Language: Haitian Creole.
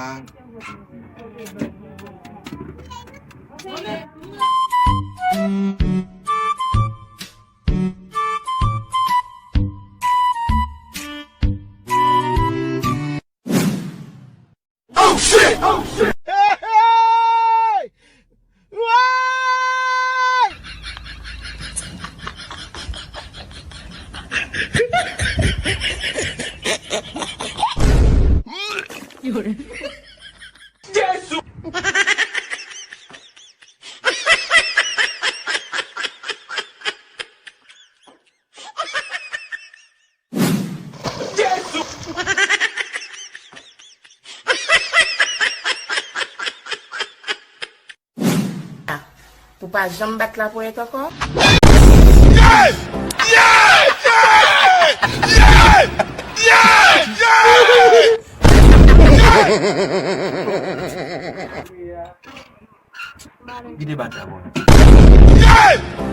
ça. Oh shit! Oh shit! Hey! Hey! Jesus! Pour pas jamais battre la poète encore? Yeah! Yeah! Yeah! Yeah! Yeah! Il débat d'abord. Yeah!